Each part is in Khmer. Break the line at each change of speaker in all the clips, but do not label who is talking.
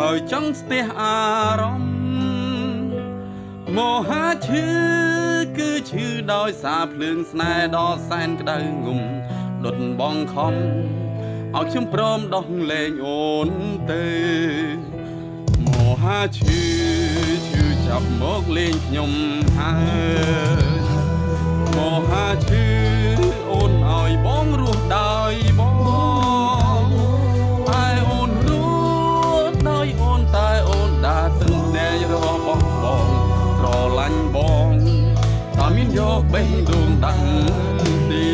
ហើយចង់ស្ទះអារម្មណ៍មហាឈឺគឺឈឺដោយសារភ្លើងស្នេហ៍ដ៏សែនក្តៅងំដុតបងខំឲ្យខ្ញុំព្រមដោះលែងអូនទៅមហាឈឺចាប់មកលេងខ្ញុំហើយមហាឈឺអូនឲ្យបងរស់ដោយបងតែអូនរស់ដោយអូនតែអូនđã từngแน่របស់បងស្រឡាញ់បងតើមានយកបេះដូងដាក់ទី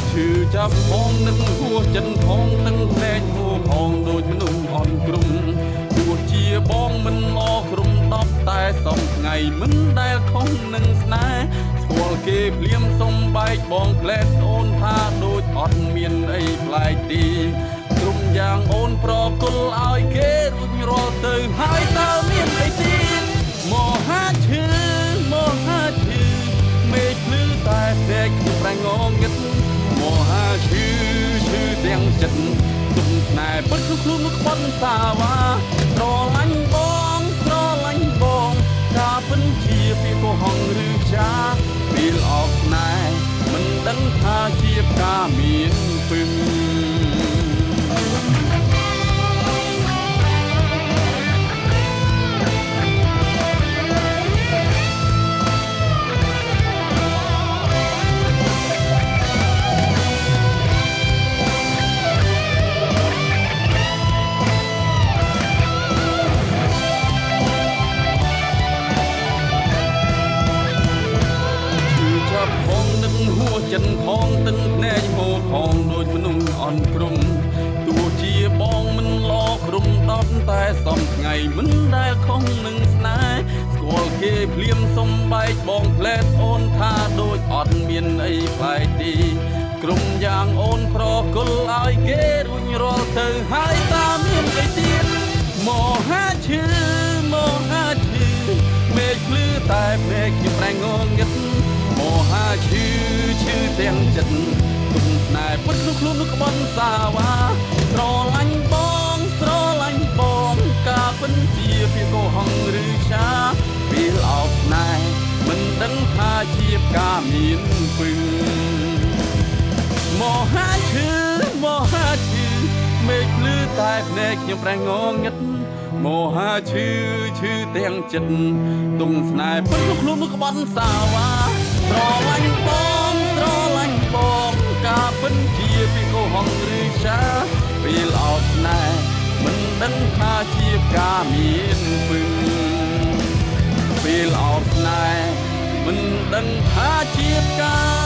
ឈឺចាប់ផងនឹងហួសចិនផងទាំងភ្នែកហួផងដូចមនុស្សអន់គ្រំទោះជាបងមិនអក្រុម10តែសំថ្ងៃមិនដែលខុសនឹងស្នេហ៍ស្គាល់គេភ្លាមសំបែកបងផ្លែតអូនថាដូចអត់មានអីប្លែកទីក្រុមយ៉ាងអូនប្រគល់ឲ្យគេរួចរាល់ទៅហើយតើមានអីទៀតមហាឈឺមេឃភ្លឺតែភ្នែកខ្ញុំប្រែងងឹតមហាឈឺទាំងចិត្តទុំស្នេហ៍ពិតគឺខ្លួនមកក្បត់សាវ៉ាស្រឡាញ់បងការពិនជាពីកុហកឬចាពេលអបស្នេហ៍មិនដឹងថាជាការមានពឹងចិនផងទឹកភ្នែកហូរផងដូចមនុស្សអន់ព្រំទោះជាបងមិនឡក្រុម10តែសំថ្ងៃមិនដែលខុសនឹងស្នេហ៍ស្គាល់គេភ្លាមសំបែកបងផ្លែតអូនថាដូចអត់មានអីប្លែកទីក្រុមយ៉ាងអូនប្រគល់ឲ្យគេរួចរាល់ទៅហើយតើមានអីទៀតមហាឈឺមេឃភ្លឺតែភ្នែកខ្ញុំប្រែងងឹតមហាឈឺទាំងចិត្តទុំស្នេហ៍ពិតខ្លួននោះក្បត់សាវ៉ាស្រឡាញ់បងការពិនជាពីកុហកឬចាពេលអោបស្នេហ៍មិនដឹងថាជាការមានពឹងមហាឈឺមេឃភ្លឺតែភ្នែកខ្ញុំប្រែងងឹតមហាឈឺទាំងចិត្តទុំស្នេហ៍ពិតខ្លួននោះក្បត់សាវ៉ាស្រឡាញ់បងការពិនជាពីកុហកឬចាពេលអោបស្នេហ៍មិនដឹងថាជាការមានពឹងពេលអោបស្នេហ៍មិនដឹងថាជាការ